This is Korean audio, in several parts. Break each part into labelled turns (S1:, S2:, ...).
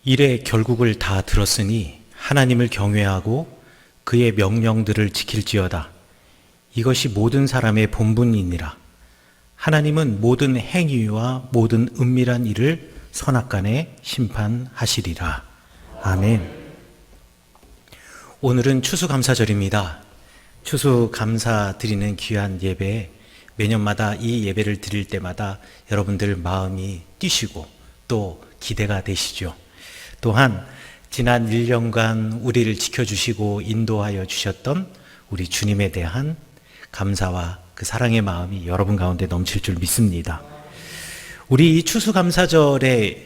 S1: 일의 결국을 다 들었으니 하나님을 경외하고 그의 명령들을 지킬지어다. 이것이 모든 사람의 본분이니라. 하나님은 모든 행위와 모든 은밀한 일을 선악간에 심판하시리라. 아멘. 오늘은 추수감사절입니다. 추수감사 드리는 귀한 예배, 매년마다 이 예배를 드릴 때마다 여러분들 마음이 뛰시고 또 기대가 되시죠. 또한 지난 1년간 우리를 지켜주시고 인도하여 주셨던 우리 주님에 대한 감사와 그 사랑의 마음이 여러분 가운데 넘칠 줄 믿습니다. 우리 추수감사절을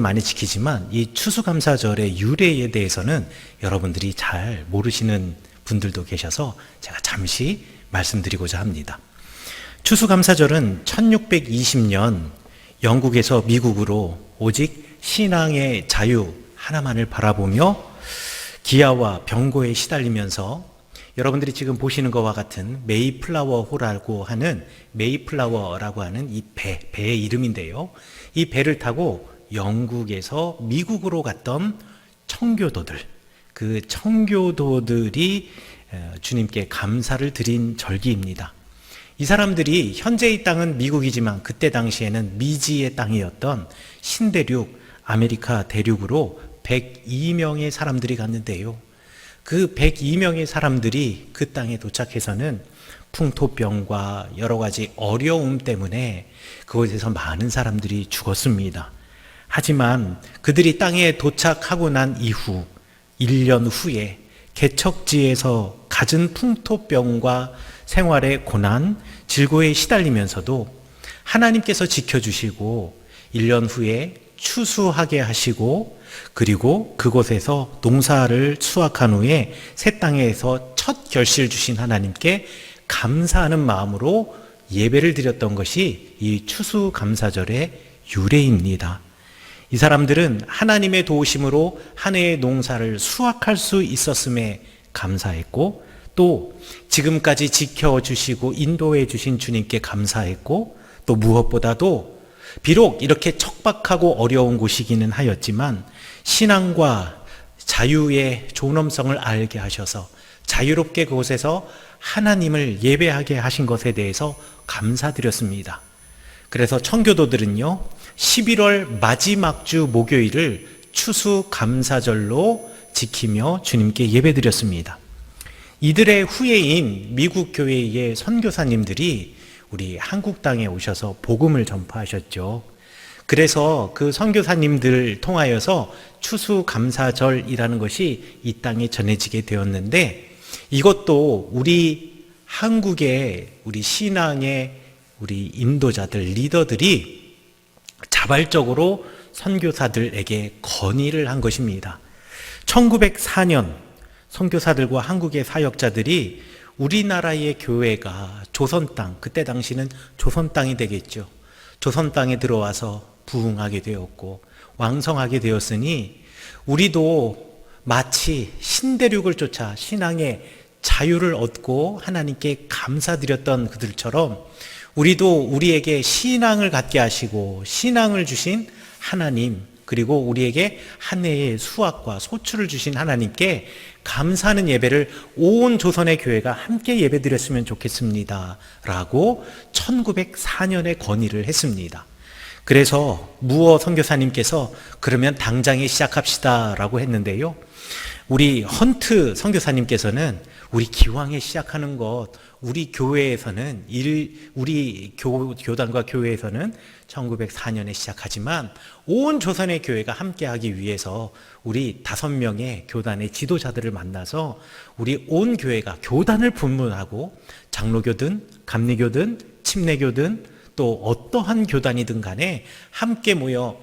S1: 많이 지키지만 이 추수감사절의 유래에 대해서는 여러분들이 잘 모르시는 분들도 계셔서 제가 잠시 말씀드리고자 합니다. 추수감사절은 1620년 영국에서 미국으로 오직 신앙의 자유 하나만을 바라보며 기아와 병고에 시달리면서 여러분들이 지금 보시는 것과 같은 메이플라워호라고 하는 이 배의 이름인데요. 이 배를 타고 영국에서 미국으로 갔던 청교도들, 그 청교도들이 주님께 감사를 드린 절기입니다. 이 사람들이 현재 이 땅은 미국이지만 그때 당시에는 미지의 땅이었던 신대륙 아메리카 대륙으로 102명의 사람들이 갔는데요. 그 102명의 사람들이 그 땅에 도착해서는 풍토병과 여러 가지 어려움 때문에 그곳에서 많은 사람들이 죽었습니다. 하지만 그들이 땅에 도착하고 난 이후 1년 후에 개척지에서 갖은 풍토병과 생활의 고난, 질고에 시달리면서도 하나님께서 지켜주시고 1년 후에 추수하게 하시고 그리고 그곳에서 농사를 수확한 후에 새 땅에서 첫 결실 주신 하나님께 감사하는 마음으로 예배를 드렸던 것이 이 추수감사절의 유래입니다. 이 사람들은 하나님의 도우심으로 한 해의 농사를 수확할 수 있었음에 감사했고 또 지금까지 지켜주시고 인도해 주신 주님께 감사했고 또 무엇보다도 비록 이렇게 척박하고 어려운 곳이기는 하였지만 신앙과 자유의 존엄성을 알게 하셔서 자유롭게 그곳에서 하나님을 예배하게 하신 것에 대해서 감사드렸습니다. 그래서 청교도들은요 11월 마지막 주 목요일을 추수감사절로 지키며 주님께 예배드렸습니다. 이들의 후예인 미국 교회의 선교사님들이 우리 한국 땅에 오셔서 복음을 전파하셨죠. 그래서 그 선교사님들을 통하여서 추수감사절이라는 것이 이 땅에 전해지게 되었는데 이것도 우리 한국의 우리 신앙의 우리 인도자들, 리더들이 자발적으로 선교사들에게 건의를 한 것입니다. 1904년 선교사들과 한국의 사역자들이 우리나라의 교회가 조선 땅, 그때 당시는 조선 땅이 되겠죠. 조선 땅에 들어와서 부흥하게 되었고 왕성하게 되었으니 우리도 마치 신대륙을 쫓아 신앙의 자유를 얻고 하나님께 감사드렸던 그들처럼 우리도 우리에게 신앙을 갖게 하시고 신앙을 주신 하나님 그리고 우리에게 한 해의 수확과 소출을 주신 하나님께 감사하는 예배를 온 조선의 교회가 함께 예배드렸으면 좋겠습니다 라고 1904년에 건의를 했습니다. 그래서 무어 선교사님께서 그러면 당장에 시작합시다 라고 했는데요. 우리 헌트 선교사님께서는 우리 기왕에 시작하는 것 우리 교회에서는 우리 교단과 교회에서는 1904년에 시작하지만 온 조선의 교회가 함께하기 위해서 우리 5명의 교단의 지도자들을 만나서 우리 온 교회가 교단을 분문하고 장로교든 감리교든 침례교든 또 어떠한 교단이든 간에 함께 모여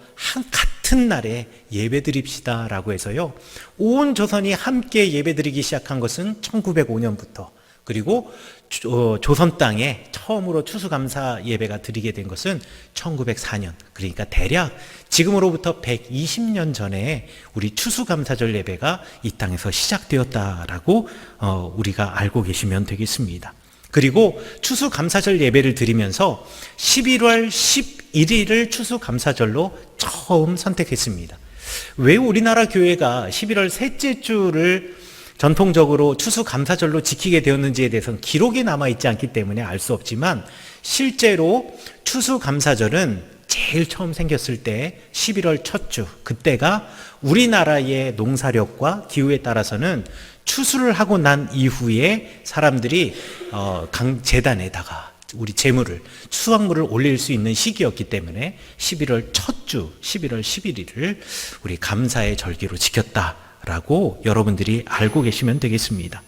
S1: 같은 날에 예배드립시다 라고 해서요 온 조선이 함께 예배드리기 시작한 것은 1905년부터 그리고 조선 땅에 처음으로 추수감사 예배가 드리게 된 것은 1904년 그러니까 대략 지금으로부터 120년 전에 우리 추수감사절 예배가 이 땅에서 시작되었다라고 우리가 알고 계시면 되겠습니다. 그리고 추수감사절 예배를 드리면서 11월 11일을 추수감사절로 처음 선택했습니다. 왜 우리나라 교회가 11월 셋째 주를 전통적으로 추수감사절로 지키게 되었는지에 대해서는 기록이 남아있지 않기 때문에 알 수 없지만, 실제로 추수감사절은 제일 처음 생겼을 때 11월 첫 주, 그때가 우리나라의 농사력과 기후에 따라서는 추수를 하고 난 이후에 사람들이 재단에다가 우리 재물을, 수확물을 올릴 수 있는 시기였기 때문에 11월 첫 주, 11월 11일을 우리 감사의 절기로 지켰다라고 여러분들이 알고 계시면 되겠습니다.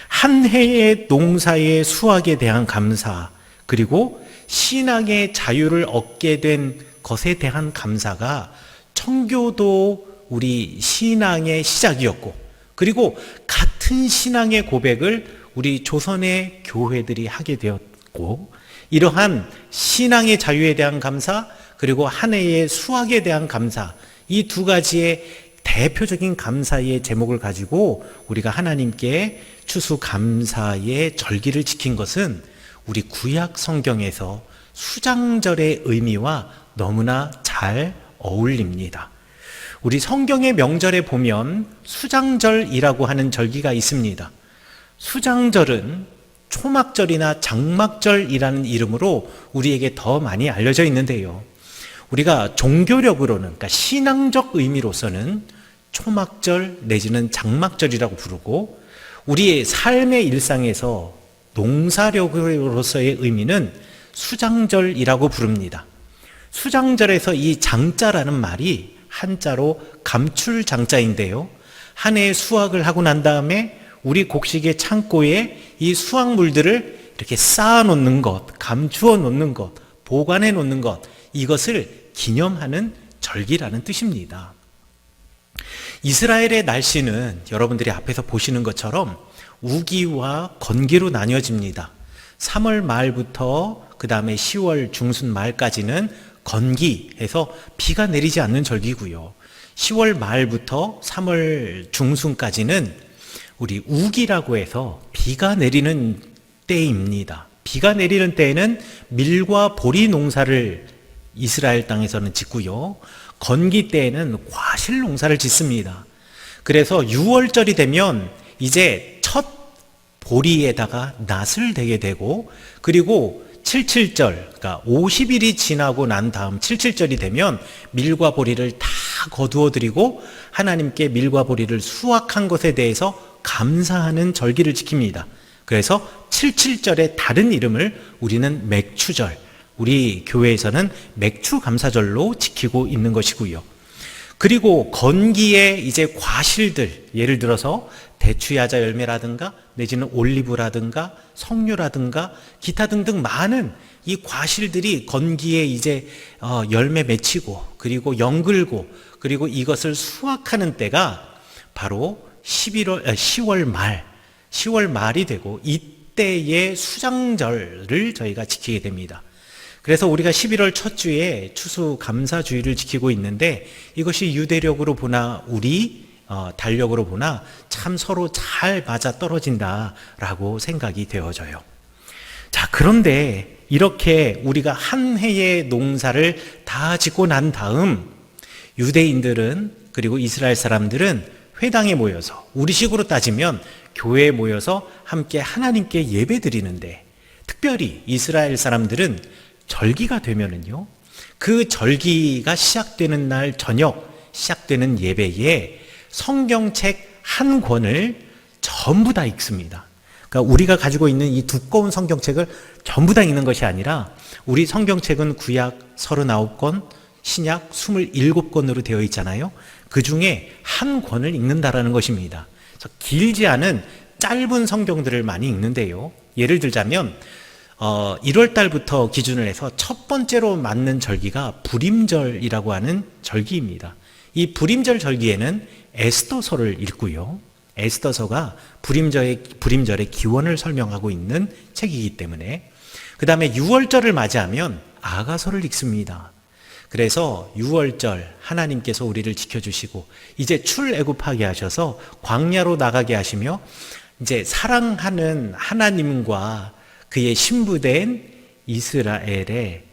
S1: 한 해의 농사의 수확에 대한 감사, 그리고 신앙의 자유를 얻게 된 것에 대한 감사가 청교도 우리 신앙의 시작이었고, 그리고 같은 신앙의 고백을 우리 조선의 교회들이 하게 되었고, 이러한 신앙의 자유에 대한 감사, 그리고 한 해의 수확에 대한 감사, 이 두 가지의 대표적인 감사의 제목을 가지고 우리가 하나님께 추수감사의 절기를 지킨 것은 우리 구약 성경에서 수장절의 의미와 너무나 잘 어울립니다. 우리 성경의 명절에 보면 수장절이라고 하는 절기가 있습니다. 수장절은 초막절이나 장막절이라는 이름으로 우리에게 더 많이 알려져 있는데요. 우리가 종교력으로는, 그러니까 신앙적 의미로서는 초막절 내지는 장막절이라고 부르고, 우리의 삶의 일상에서 농사력으로서의 의미는 수장절이라고 부릅니다. 수장절에서 이 장자라는 말이 한자로 감출장자인데요, 한 해의 수확을 하고 난 다음에 우리 곡식의 창고에 이 수확물들을 이렇게 쌓아 놓는 것, 감추어 놓는 것, 보관해 놓는 것, 이것을 기념하는 절기라는 뜻입니다. 이스라엘의 날씨는 여러분들이 앞에서 보시는 것처럼 우기와 건기로 나뉘어집니다. 3월 말부터 그 다음에 10월 중순 말까지는 건기해서 비가 내리지 않는 절기고요. 10월 말부터 3월 중순까지는 우리 우기라고 해서 비가 내리는 때입니다. 비가 내리는 때에는 밀과 보리 농사를 이스라엘 땅에서는 짓고요. 건기 때에는 과실 농사를 짓습니다. 그래서 6월절이 되면 이제 첫 보리에다가 낫을 대게 되고, 그리고 77절, 그러니까 50일이 지나고 난 다음 77절이 되면 밀과 보리를 다 거두어 드리고 하나님께 밀과 보리를 수확한 것에 대해서 감사하는 절기를 지킵니다. 그래서 77절의 다른 이름을 우리는 맥추절, 우리 교회에서는 맥추 감사절로 지키고 있는 것이고요. 그리고 건기에 이제 과실들, 예를 들어서 대추야자 열매라든가 내지는 올리브라든가 석류라든가 기타 등등 많은 이 과실들이 건기에 이제 열매 맺히고, 그리고 연글고, 그리고 이것을 수확하는 때가 바로 10월 말이 되고, 이때의 수장절을 저희가 지키게 됩니다. 그래서 우리가 11월 첫 주에 추수감사주의를 지키고 있는데, 이것이 유대력으로 보나 우리 달력으로 보나 참 서로 잘 맞아 떨어진다라고 생각이 되어져요. 자, 그런데 이렇게 우리가 한 해의 농사를 다 짓고 난 다음 유대인들은, 그리고 이스라엘 사람들은 회당에 모여서, 우리식으로 따지면 교회에 모여서 함께 하나님께 예배 드리는데, 특별히 이스라엘 사람들은 절기가 되면은요, 그 절기가 시작되는 날 저녁 시작되는 예배에 성경책 한 권을 전부 다 읽습니다. 그러니까 우리가 가지고 있는 이 두꺼운 성경책을 전부 다 읽는 것이 아니라, 우리 성경책은 구약 39권, 신약 27권으로 되어 있잖아요. 그 중에 한 권을 읽는다라는 것입니다. 그래서 길지 않은 짧은 성경들을 많이 읽는데요. 예를 들자면 1월 달부터 기준을 해서 첫 번째로 맞는 절기가 불임절이라고 하는 절기입니다. 이 불임절 절기에는 에스더서를 읽고요. 에스더서가 불임절의 기원을 설명하고 있는 책이기 때문에, 그 다음에 6월절을 맞이하면 아가서를 읽습니다. 그래서 6월절 하나님께서 우리를 지켜주시고 이제 출애굽하게 하셔서 광야로 나가게 하시며, 이제 사랑하는 하나님과 그의 신부된 이스라엘의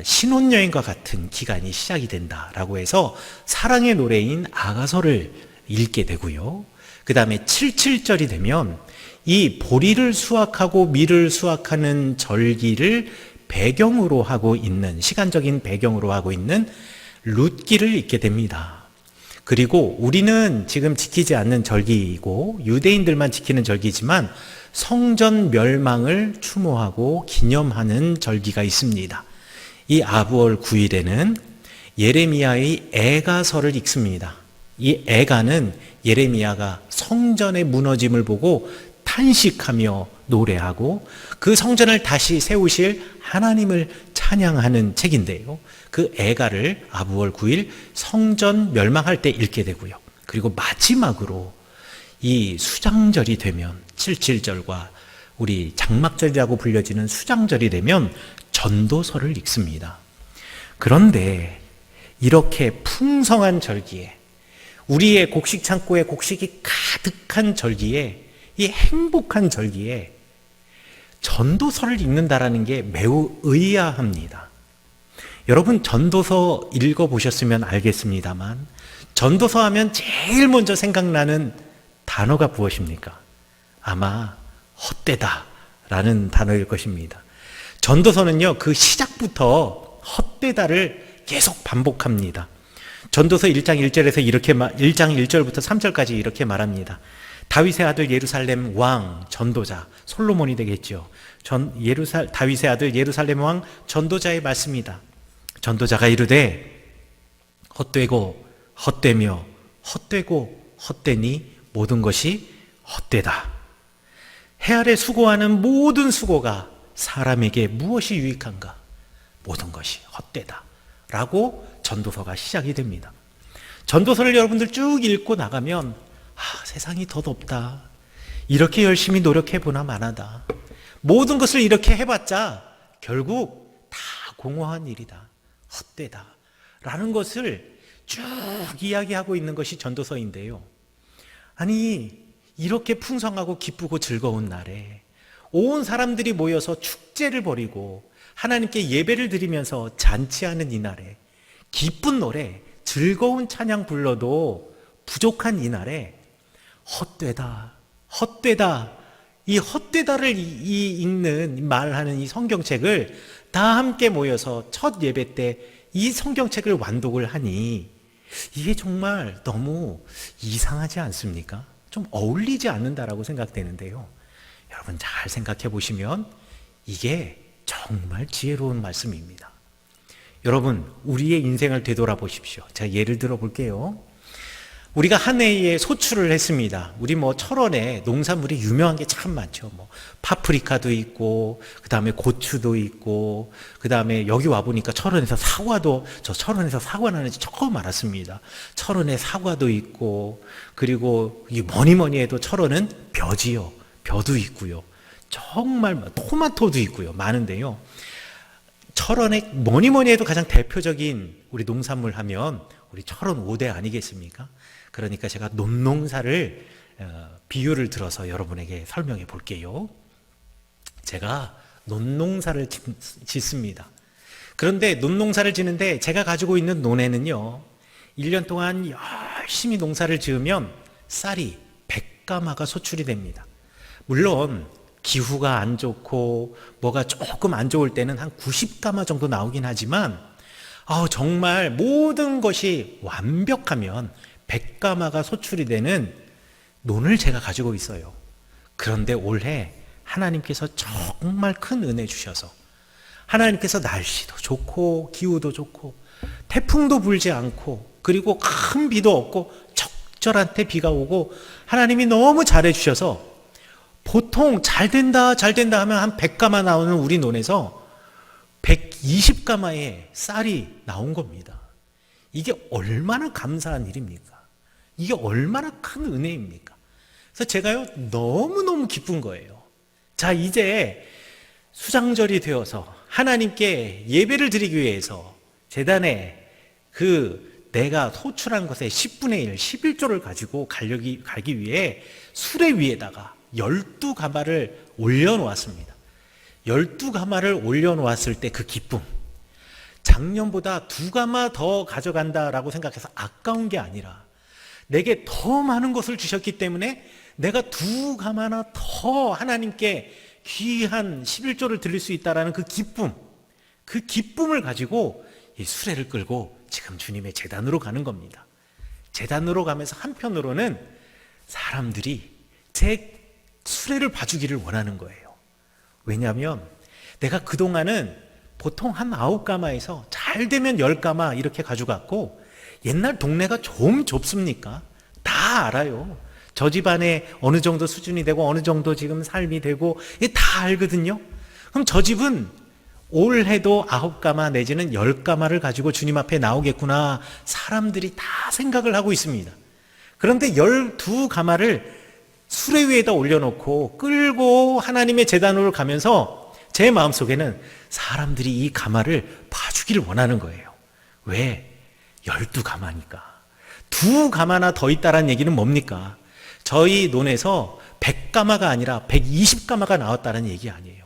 S1: 신혼여행과 같은 기간이 시작이 된다라고 해서 사랑의 노래인 아가서를 읽게 되고요. 그 다음에 77절이 되면 이 보리를 수확하고 밀을 수확하는 절기를 배경으로 하고 있는, 시간적인 배경으로 하고 있는 룻기를 읽게 됩니다. 그리고 우리는 지금 지키지 않는 절기이고 유대인들만 지키는 절기지만 성전 멸망을 추모하고 기념하는 절기가 있습니다. 이 아부월 9일에는 예레미야의 애가서를 읽습니다. 이 애가는 예레미야가 성전의 무너짐을 보고 탄식하며 노래하고 그 성전을 다시 세우실 하나님을 찬양하는 책인데요. 그 애가를 아부월 9일 성전 멸망할 때 읽게 되고요. 그리고 마지막으로 이 수장절이 되면 77절과 우리 장막절이라고 불려지는 수장절이 되면 전도서를 읽습니다. 그런데 이렇게 풍성한 절기에, 우리의 곡식 창고에 곡식이 가득한 절기에, 이 행복한 절기에 전도서를 읽는다라는 게 매우 의아합니다. 여러분 전도서 읽어보셨으면 알겠습니다만 전도서 하면 제일 먼저 생각나는 단어가 무엇입니까? 아마 헛되다 라는 단어일 것입니다. 전도서는요, 그 시작부터 헛되다를 계속 반복합니다. 전도서 1장 1절에서 1장 1절부터 3절까지 이렇게 말합니다. 다윗의 아들 예루살렘 왕 전도자 솔로몬이 되겠죠. 다윗의 아들 예루살렘 왕 전도자의 말씀이다. 전도자가 이르되 헛되고 헛되며 헛되고 헛되니 모든 것이 헛되다. 해 아래 수고하는 모든 수고가 사람에게 무엇이 유익한가? 모든 것이 헛되다 라고 전도서가 시작이 됩니다. 전도서를 여러분들 쭉 읽고 나가면 세상이 덧없다, 이렇게 열심히 노력해보나 마나다, 모든 것을 이렇게 해봤자 결국 다 공허한 일이다, 헛되다 라는 것을 쭉 이야기하고 있는 것이 전도서인데요. 아니 이렇게 풍성하고 기쁘고 즐거운 날에 온 사람들이 모여서 축제를 벌이고 하나님께 예배를 드리면서 잔치하는 이 날에 기쁜 노래, 즐거운 찬양 불러도 부족한 이 날에 헛되다, 헛되다, 이 헛되다를 읽는, 말하는 이 성경책을 다 함께 모여서 첫 예배 때 이 성경책을 완독을 하니 이게 정말 너무 이상하지 않습니까? 좀 어울리지 않는다라고 생각되는데요. 여러분 잘 생각해 보시면 이게 정말 지혜로운 말씀입니다. 여러분 우리의 인생을 되돌아보십시오. 제가 예를 들어 볼게요. 우리가 한 해에 소출을 했습니다. 우리 철원에 농산물이 유명한 게 참 많죠. 파프리카도 있고, 그 다음에 고추도 있고, 그 다음에 여기 와보니까 철원에서 저 철원에서 사과 나는지 처음 알았습니다. 철원에 사과도 있고, 그리고 뭐니 해도 철원은 벼지요. 벼도 있고요. 정말 토마토도 있고요. 많은데요. 철원에 뭐니 해도 가장 대표적인 우리 농산물 하면 우리 철원 5대 아니겠습니까? 그러니까 제가 논농사를 비유를 들어서 여러분에게 설명해 볼게요. 제가 논농사를 짓습니다. 그런데 논농사를 짓는데 제가 가지고 있는 논에는요, 1년 동안 열심히 농사를 지으면 쌀이 100가마가 소출이 됩니다. 물론 기후가 안 좋고 뭐가 조금 안 좋을 때는 한 90가마 정도 나오긴 하지만 정말 모든 것이 완벽하면 100가마가 소출이 되는 논을 제가 가지고 있어요. 그런데 올해 하나님께서 정말 큰 은혜 주셔서 하나님께서 날씨도 좋고 기후도 좋고 태풍도 불지 않고 그리고 큰 비도 없고 적절한 때 비가 오고 하나님이 너무 잘해 주셔서 보통 잘 된다 하면 한 100가마 나오는 우리 논에서 120가마의 쌀이 나온 겁니다. 이게 얼마나 감사한 일입니까? 이게 얼마나 큰 은혜입니까? 그래서 제가요 너무너무 기쁜 거예요. 자, 이제 수장절이 되어서 하나님께 예배를 드리기 위해서 제단에 내가 소출한 것의 10분의 1, 11조를 가지고 가기 위해 수레 위에다가 12가마를 올려놓았습니다. 12가마를 올려놓았을 때 그 기쁨, 작년보다 2가마 더 가져간다라고 생각해서 아까운 게 아니라 내게 더 많은 것을 주셨기 때문에 내가 2가마나 더 하나님께 귀한 11조를 드릴 수 있다라는 그 기쁨을 가지고 이 수레를 끌고 지금 주님의 제단으로 가는 겁니다. 제단으로 가면서 한편으로는 사람들이 제 수레를 봐주기를 원하는 거예요. 왜냐하면 내가 그동안은 보통 한 9가마에서 잘 되면 10가마 이렇게 가져갔고, 옛날 동네가 좀 좁습니까? 다 알아요. 저 집안에 어느 정도 수준이 되고 어느 정도 지금 삶이 되고 이게 다 알거든요. 그럼 저 집은 올해도 9가마 내지는 10가마를 가지고 주님 앞에 나오겠구나, 사람들이 다 생각을 하고 있습니다. 그런데 12가마를 수레 위에다 올려놓고 끌고 하나님의 제단으로 가면서 제 마음속에는 사람들이 이 가마를 봐주기를 원하는 거예요. 왜? 12가마니까. 2가마나 더 있다라는 얘기는 뭡니까? 저희 논에서 100가마가 아니라 120가마가 나왔다는 얘기 아니에요.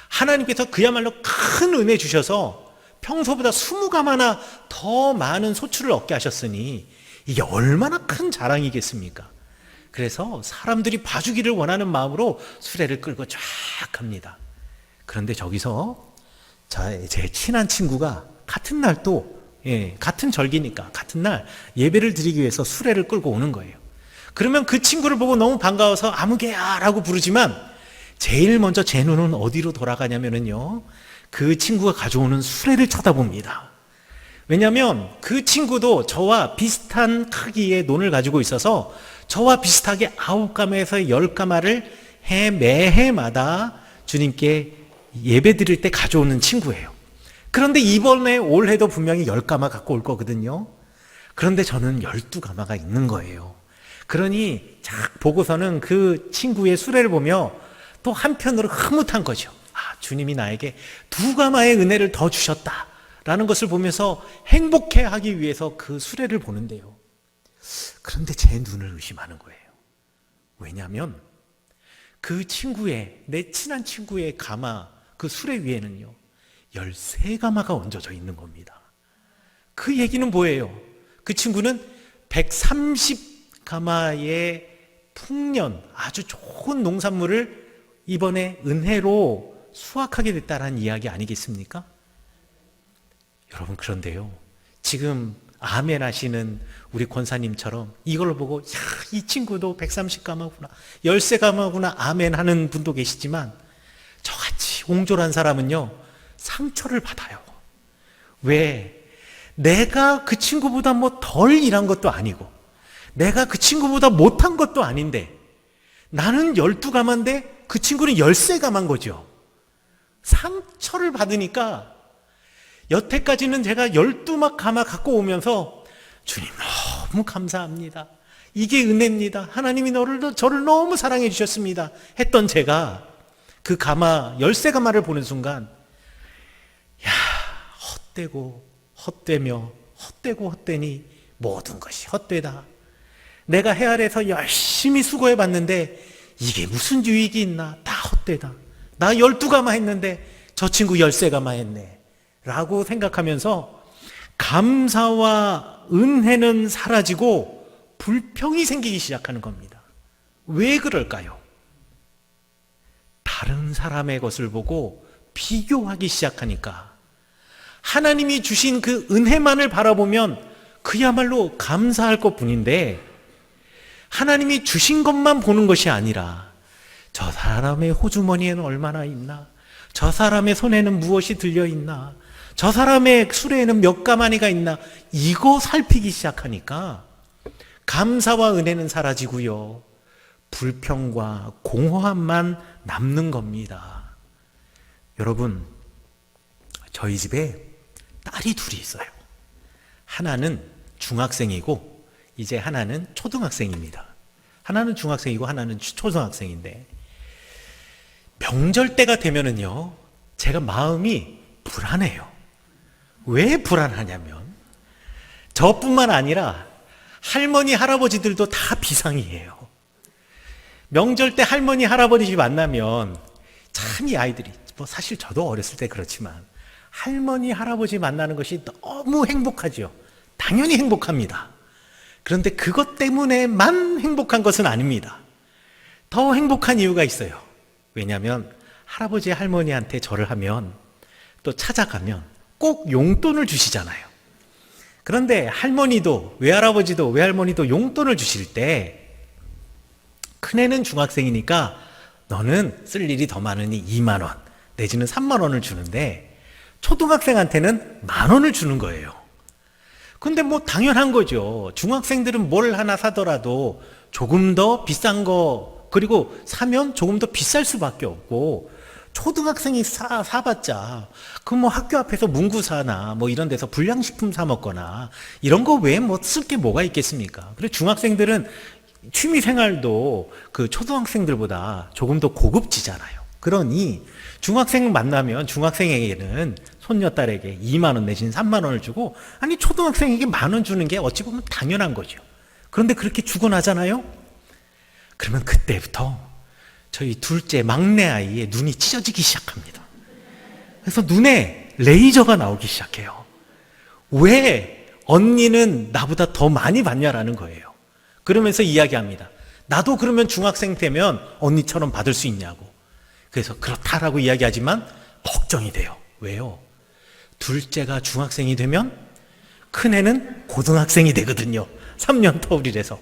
S1: 하나님께서 그야말로 큰 은혜 주셔서 평소보다 20가마나 더 많은 소출을 얻게 하셨으니 이게 얼마나 큰 자랑이겠습니까? 그래서 사람들이 봐주기를 원하는 마음으로 수레를 끌고 쫙 갑니다. 그런데 저기서 제 친한 친구가 같은 날 같은 절기니까 같은 날 예배를 드리기 위해서 수레를 끌고 오는 거예요. 그러면 그 친구를 보고 너무 반가워서 아무개야 라고 부르지만 제일 먼저 제 눈은 어디로 돌아가냐면요, 그 친구가 가져오는 수레를 쳐다봅니다. 왜냐하면 그 친구도 저와 비슷한 크기의 논을 가지고 있어서 저와 비슷하게 9가마에서 10가마를 매해마다 주님께 예배 드릴 때 가져오는 친구예요. 그런데 이번에 올해도 분명히 10가마 갖고 올 거거든요. 그런데 저는 12가마가 있는 거예요. 그러니 쫙 보고서는 그 친구의 수레를 보며 또 한편으로 흐뭇한 거죠. 주님이 나에게 2가마의 은혜를 더 주셨다라는 것을 보면서 행복해하기 위해서 그 수레를 보는데요. 그런데 제 눈을 의심하는 거예요. 왜냐하면 그 내 친한 친구의 가마, 그 수레 위에는요 13가마가 얹어져 있는 겁니다. 그 얘기는 뭐예요? 그 친구는 130가마의 풍년, 아주 좋은 농산물을 이번에 은혜로 수확하게 됐다라는 이야기 아니겠습니까? 여러분, 그런데요, 지금 아멘 하시는 우리 권사님처럼 이걸 보고 이 친구도 130가마구나, 13가마구나 아멘 하는 분도 계시지만 저같이 옹졸한 사람은요 상처를 받아요. 왜? 내가 그 친구보다 덜 일한 것도 아니고 내가 그 친구보다 못한 것도 아닌데 나는 12가마인데 그 친구는 13가마인 거죠. 상처를 받으니까 여태까지는 제가 12가마 갖고 오면서 주님 너무 감사합니다, 이게 은혜입니다, 하나님이 저를 너무 사랑해 주셨습니다 했던 제가 그 가마 13가마를 보는 순간 헛되고 헛되니 모든 것이 헛되다. 내가 해 아래서 열심히 수고해 봤는데 이게 무슨 유익이 있나, 다 헛되다. 나 12가마 했는데 저 친구 13가마 했네 라고 생각하면서 감사와 은혜는 사라지고 불평이 생기기 시작하는 겁니다. 왜 그럴까요? 다른 사람의 것을 보고 비교하기 시작하니까 하나님이 주신 그 은혜만을 바라보면 그야말로 감사할 것뿐인데 하나님이 주신 것만 보는 것이 아니라 저 사람의 호주머니에는 얼마나 있나, 저 사람의 손에는 무엇이 들려있나, 저 사람의 수레에는 몇 가마니가 있나, 이거 살피기 시작하니까 감사와 은혜는 사라지고요 불평과 공허함만 남는 겁니다. 여러분, 저희 집에 딸이 둘이 있어요. 하나는 중학생이고 이제 하나는 초등학생입니다. 하나는 중학생이고 하나는 초등학생인데 명절 때가 되면은요 제가 마음이 불안해요. 왜 불안하냐면 저뿐만 아니라 할머니 할아버지들도 다 비상이에요. 명절 때 할머니 할아버지 집 만나면 참 이 아이들이 뭐 사실 저도 어렸을 때 그렇지만 할머니, 할아버지 만나는 것이 너무 행복하죠. 당연히 행복합니다. 그런데 그것 때문에만 행복한 것은 아닙니다. 더 행복한 이유가 있어요. 왜냐하면 할아버지, 할머니한테 절을 하면 또 찾아가면 꼭 용돈을 주시잖아요. 그런데 할머니도, 외할아버지도, 외할머니도 용돈을 주실 때 큰애는 중학생이니까 너는 쓸 일이 더 많으니 2만 원 내지는 3만 원을 주는데 초등학생한테는 10,000원을 주는 거예요. 근데 뭐 당연한 거죠. 중학생들은 뭘 하나 사더라도 조금 더 비싼 거, 그리고 사면 조금 더 비쌀 수밖에 없고, 초등학생이 사봤자 그 뭐 학교 앞에서 문구사나 뭐 이런 데서 불량식품 사 먹거나 이런 거 외에 뭐 쓸 게 뭐가 있겠습니까? 그리고 중학생들은 취미 생활도 그 초등학생들보다 조금 더 고급지잖아요. 그러니 중학생 만나면 중학생에게는 손녀딸에게 2만 원 내지는 3만 원을 주고, 아니 초등학생에게 10,000원 주는 게 어찌 보면 당연한 거죠. 그런데 그렇게 주고 나잖아요. 그러면 그때부터 저희 둘째 막내 아이의 눈이 찢어지기 시작합니다. 그래서 눈에 레이저가 나오기 시작해요. 왜 언니는 나보다 더 많이 받냐라는 거예요. 그러면서 이야기합니다. 나도 그러면 중학생 되면 언니처럼 받을 수 있냐고. 그래서 그렇다라고 이야기하지만 걱정이 돼요. 왜요? 둘째가 중학생이 되면 큰애는 고등학생이 되거든요. 3년 터울이라서.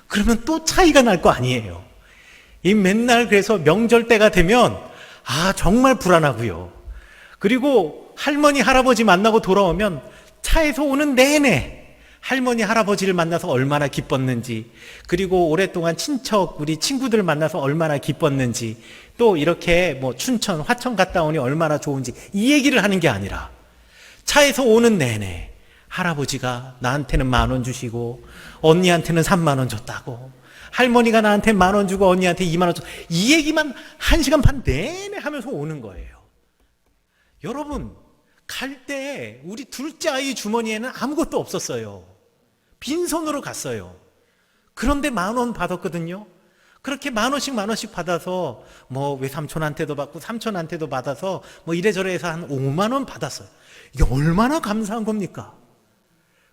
S1: 그러면 또 차이가 날 거 아니에요. 이 맨날 그래서 명절 때가 되면 정말 불안하고요. 그리고 할머니, 할아버지 만나고 돌아오면 차에서 오는 내내 할머니, 할아버지를 만나서 얼마나 기뻤는지, 그리고 오랫동안 친척, 우리 친구들 만나서 얼마나 기뻤는지, 또 이렇게 뭐 춘천, 화천 갔다 오니 얼마나 좋은지 이 얘기를 하는 게 아니라 차에서 오는 내내 할아버지가 나한테는 10,000원 주시고 언니한테는 3만 원 줬다고, 할머니가 나한테 10,000원 주고 언니한테 2만 원 줬다고, 이 얘기만 1시간 반 내내 하면서 오는 거예요. 여러분, 갈 때 우리 둘째 아이 주머니에는 아무것도 없었어요. 빈손으로 갔어요. 그런데 10,000원 받았거든요. 그렇게 10,000원씩 받아서 뭐 외삼촌한테도 받고 삼촌한테도 받아서 뭐 이래저래 해서 한 5만 원 받았어요. 이게 얼마나 감사한 겁니까?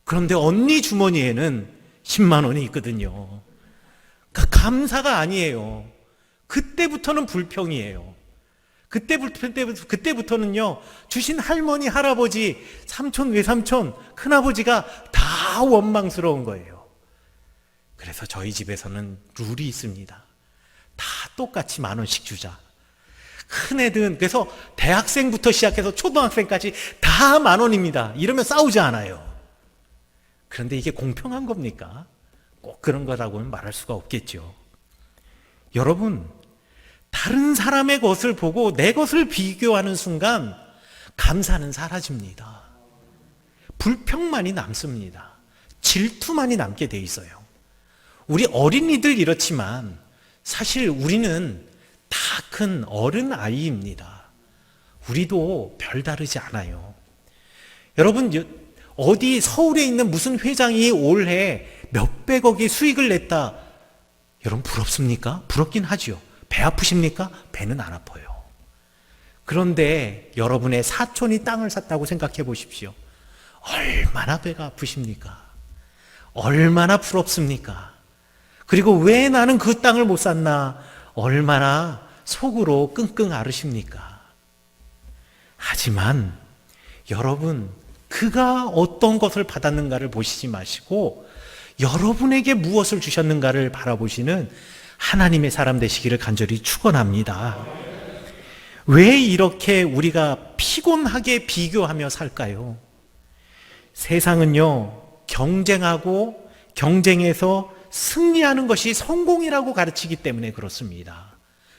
S1: 그런데 언니 주머니에는 10만 원이 있거든요. 그러니까 감사가 아니에요. 그때부터는 불평이에요. 그때부터는요, 주신 할머니, 할아버지, 삼촌, 외삼촌, 큰아버지가 다 원망스러운 거예요. 그래서 저희 집에서는 룰이 있습니다. 다 똑같이 10,000원씩 주자. 큰애든, 그래서 대학생부터 시작해서 초등학생까지 다 10,000원입니다. 이러면 싸우지 않아요. 그런데 이게 공평한 겁니까? 꼭 그런 거라고는 말할 수가 없겠죠. 여러분, 다른 사람의 것을 보고 내 것을 비교하는 순간 감사는 사라집니다. 불평만이 남습니다. 질투만이 남게 돼 있어요. 우리 어린이들 이렇지만 사실 우리는 다 큰 어른 아이입니다. 우리도 별다르지 않아요. 여러분, 어디 서울에 있는 무슨 회장이 올해 몇백억의 수익을 냈다. 여러분 부럽습니까? 부럽긴 하죠. 배 아프십니까? 배는 안 아파요. 그런데 여러분의 사촌이 땅을 샀다고 생각해 보십시오. 얼마나 배가 아프십니까? 얼마나 부럽습니까? 그리고 왜 나는 그 땅을 못 샀나? 얼마나 속으로 끙끙 앓으십니까? 하지만 여러분, 그가 어떤 것을 받았는가를 보시지 마시고 여러분에게 무엇을 주셨는가를 바라보시는 하나님의 사람 되시기를 간절히 축원합니다. 왜 이렇게 우리가 피곤하게 비교하며 살까요? 세상은요, 경쟁하고 경쟁에서 승리하는 것이 성공이라고 가르치기 때문에 그렇습니다.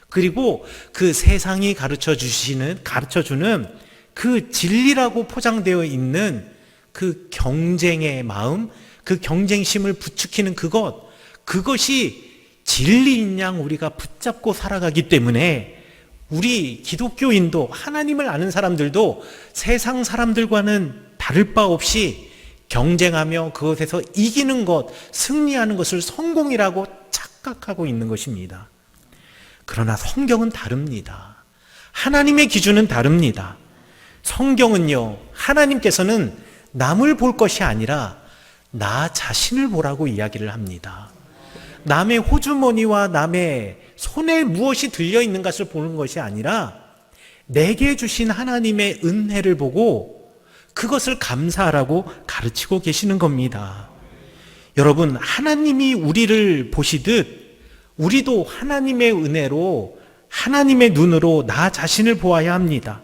S1: 그리고 그 세상이 가르쳐주는 그 진리라고 포장되어 있는 그 경쟁의 마음, 그 경쟁심을 부추기는 그것이 진리인 양 우리가 붙잡고 살아가기 때문에 우리 기독교인도, 하나님을 아는 사람들도 세상 사람들과는 다를 바 없이 경쟁하며 그것에서 이기는 것, 승리하는 것을 성공이라고 착각하고 있는 것입니다. 그러나 성경은 다릅니다. 하나님의 기준은 다릅니다. 성경은요, 하나님께서는 남을 볼 것이 아니라 나 자신을 보라고 이야기를 합니다. 남의 호주머니와 남의 손에 무엇이 들려있는 것을 보는 것이 아니라 내게 주신 하나님의 은혜를 보고 그것을 감사하라고 가르치고 계시는 겁니다. 여러분, 하나님이 우리를 보시듯 우리도 하나님의 은혜로 하나님의 눈으로 나 자신을 보아야 합니다.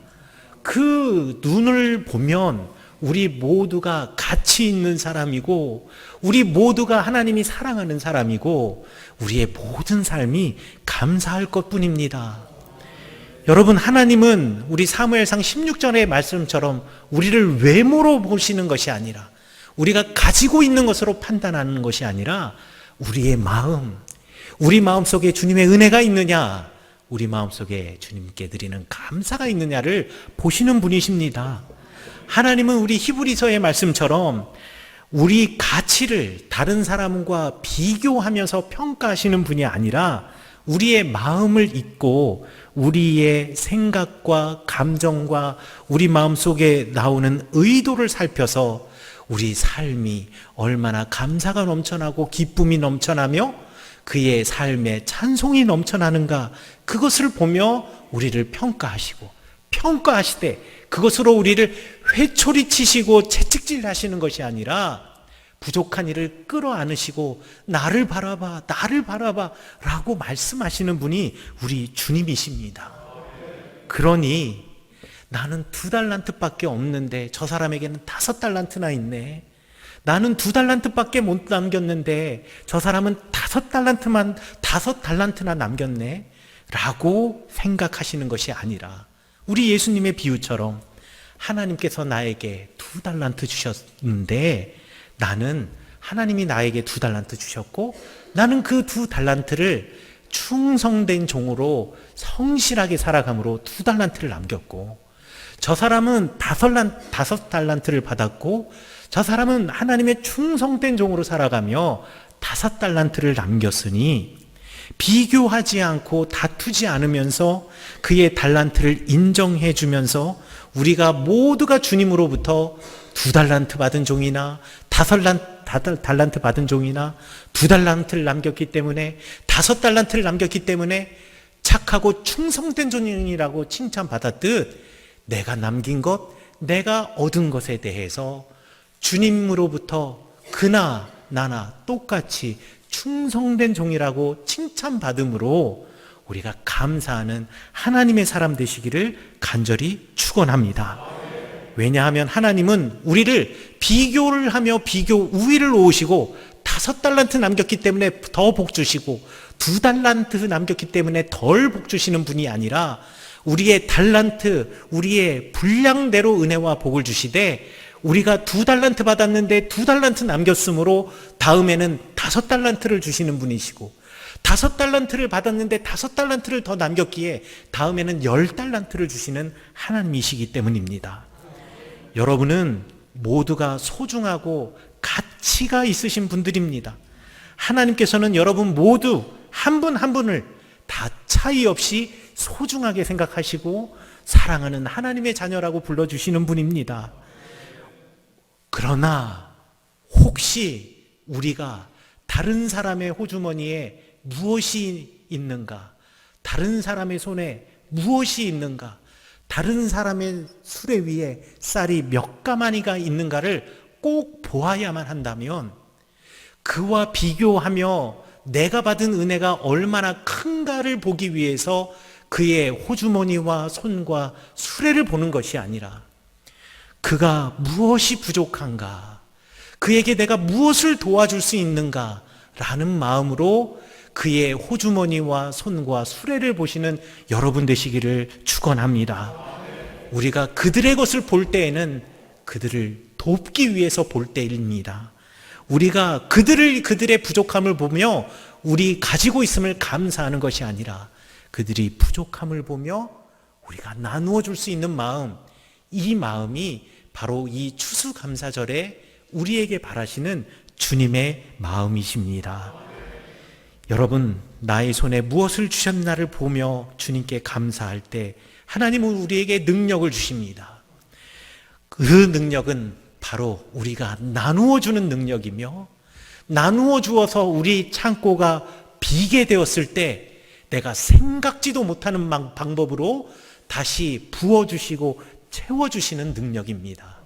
S1: 그 눈을 보면 우리 모두가 가치 있는 사람이고 우리 모두가 하나님이 사랑하는 사람이고 우리의 모든 삶이 감사할 것뿐입니다. 여러분, 하나님은 우리 사무엘상 16절의 말씀처럼 우리를 외모로 보시는 것이 아니라 우리가 가지고 있는 것으로 판단하는 것이 아니라 우리의 마음, 우리 마음속에 주님의 은혜가 있느냐, 우리 마음속에 주님께 드리는 감사가 있느냐를 보시는 분이십니다. 하나님은 우리 히브리서의 말씀처럼 우리 가치를 다른 사람과 비교하면서 평가하시는 분이 아니라 우리의 마음을 잊고 우리의 생각과 감정과 우리 마음속에 나오는 의도를 살펴서 우리 삶이 얼마나 감사가 넘쳐나고 기쁨이 넘쳐나며 그의 삶에 찬송이 넘쳐나는가, 그것을 보며 우리를 평가하시고 평가하시되 그것으로 우리를 회초리치시고 채찍질 하시는 것이 아니라 부족한 일을 끌어안으시고 나를 바라봐 라고 말씀하시는 분이 우리 주님이십니다. 그러니 나는 2달란트밖에 없는데 저 사람에게는 5달란트나 있네. 나는 2달란트밖에 못 남겼는데 저 사람은 5달란트나 남겼네 라고 생각하시는 것이 아니라 우리 예수님의 비유처럼 하나님께서 나에게 2달란트 주셨는데 나는 하나님이 나에게 2달란트 주셨고 나는 그 2달란트를 충성된 종으로 성실하게 살아감으로 2달란트를 남겼고 저 사람은 5달란트를 받았고 저 사람은 하나님의 충성된 종으로 살아가며 5달란트를 남겼으니 비교하지 않고 다투지 않으면서 그의 달란트를 인정해 주면서 우리가 모두가 주님으로부터 2달란트 받은 종이나 5달란트 받은 종이나 2달란트를 남겼기 때문에 5달란트를 남겼기 때문에 착하고 충성된 종이라고 칭찬받았듯 내가 남긴 것, 내가 얻은 것에 대해서 주님으로부터 그나 나나 똑같이 충성된 종이라고 칭찬받음으로 우리가 감사하는 하나님의 사람 되시기를 간절히 축원합니다. 왜냐하면 하나님은 우리를 비교를 하며 비교 우위를 놓으시고 5달란트 남겼기 때문에 더 복 주시고 2달란트 남겼기 때문에 덜 복 주시는 분이 아니라 우리의 달란트, 우리의 분량대로 은혜와 복을 주시되 우리가 2달란트 받았는데 2달란트 남겼으므로 다음에는 5달란트를 주시는 분이시고 5달란트를 받았는데 5달란트를 더 남겼기에 다음에는 10달란트를 주시는 하나님이시기 때문입니다. 여러분은 모두가 소중하고 가치가 있으신 분들입니다. 하나님께서는 여러분 모두 한 분 한 분을 다 차이 없이 소중하게 생각하시고 사랑하는 하나님의 자녀라고 불러주시는 분입니다. 그러나 혹시 우리가 다른 사람의 호주머니에 무엇이 있는가, 다른 사람의 손에 무엇이 있는가, 다른 사람의 수레 위에 쌀이 몇 가마니가 있는가를 꼭 보아야만 한다면 그와 비교하며 내가 받은 은혜가 얼마나 큰가를 보기 위해서 그의 호주머니와 손과 수레를 보는 것이 아니라 그가 무엇이 부족한가, 그에게 내가 무엇을 도와줄 수 있는가 라는 마음으로 그의 호주머니와 손과 수레를 보시는 여러분 되시기를 축원합니다. 우리가 그들의 것을 볼 때에는 그들을 돕기 위해서 볼 때입니다. 우리가 그들의 부족함을 보며 우리 가지고 있음을 감사하는 것이 아니라 그들이 부족함을 보며 우리가 나누어 줄 수 있는 마음, 이 마음이 바로 이 추수감사절에 우리에게 바라시는 주님의 마음이십니다. 여러분, 나의 손에 무엇을 주셨나를 보며 주님께 감사할 때 하나님은 우리에게 능력을 주십니다. 그 능력은 바로 우리가 나누어 주는 능력이며, 나누어 주어서 우리 창고가 비게 되었을 때 내가 생각지도 못하는 방법으로 다시 부어주시고 채워주시는 능력입니다.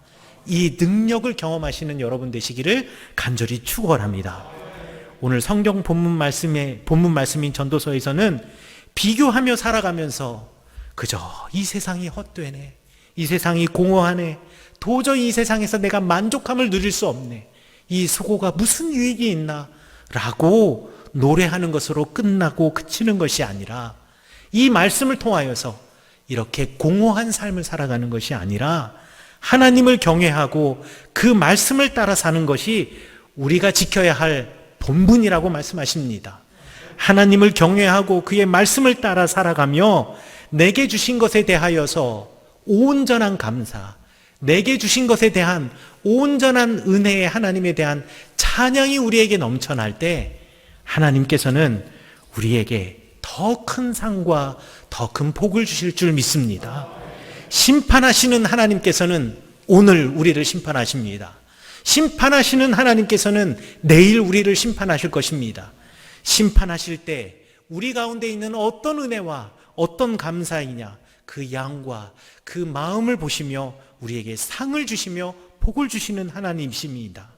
S1: 이 능력을 경험하시는 여러분 되시기를 간절히 축원합니다. 오늘 성경 본문 말씀인 전도서에서는 비교하며 살아가면서 그저 이 세상이 헛되네, 이 세상이 공허하네, 도저히 이 세상에서 내가 만족함을 누릴 수 없네, 이 수고가 무슨 유익이 있나 라고 노래하는 것으로 끝나고 그치는 것이 아니라, 이 말씀을 통하여서 이렇게 공허한 삶을 살아가는 것이 아니라 하나님을 경외하고 그 말씀을 따라 사는 것이 우리가 지켜야 할 본분이라고 말씀하십니다. 하나님을 경외하고 그의 말씀을 따라 살아가며 내게 주신 것에 대하여서 온전한 감사, 내게 주신 것에 대한 온전한 은혜의 하나님에 대한 찬양이 우리에게 넘쳐날 때 하나님께서는 우리에게 더 큰 상과 더 큰 복을 주실 줄 믿습니다. 심판하시는 하나님께서는 오늘 우리를 심판하십니다. 심판하시는 하나님께서는 내일 우리를 심판하실 것입니다. 심판하실 때 우리 가운데 있는 어떤 은혜와 어떤 감사이냐, 그 양과 그 마음을 보시며 우리에게 상을 주시며 복을 주시는 하나님이십니다.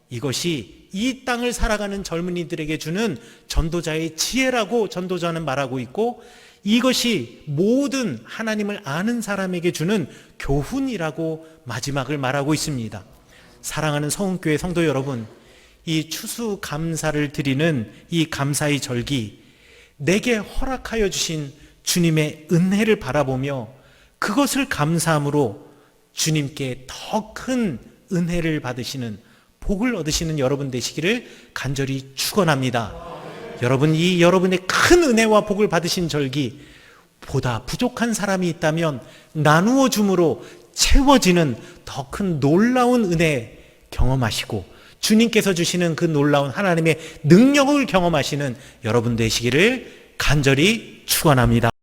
S1: 이것이 이 땅을 살아가는 젊은이들에게 주는 전도자의 지혜라고 전도자는 말하고 있고, 이것이 모든 하나님을 아는 사람에게 주는 교훈이라고 마지막을 말하고 있습니다. 사랑하는 서운교회 성도 여러분, 이 추수감사를 드리는 이 감사의 절기, 내게 허락하여 주신 주님의 은혜를 바라보며 그것을 감사함으로 주님께 더 큰 은혜를 받으시는, 복을 얻으시는 여러분 되시기를 간절히 축원합니다. 여러분, 이 여러분의 큰 은혜와 복을 받으신 절기, 보다 부족한 사람이 있다면 나누어 줌으로 채워지는 더 큰 놀라운 은혜 경험하시고 주님께서 주시는 그 놀라운 하나님의 능력을 경험하시는 여러분 되시기를 간절히 축원합니다.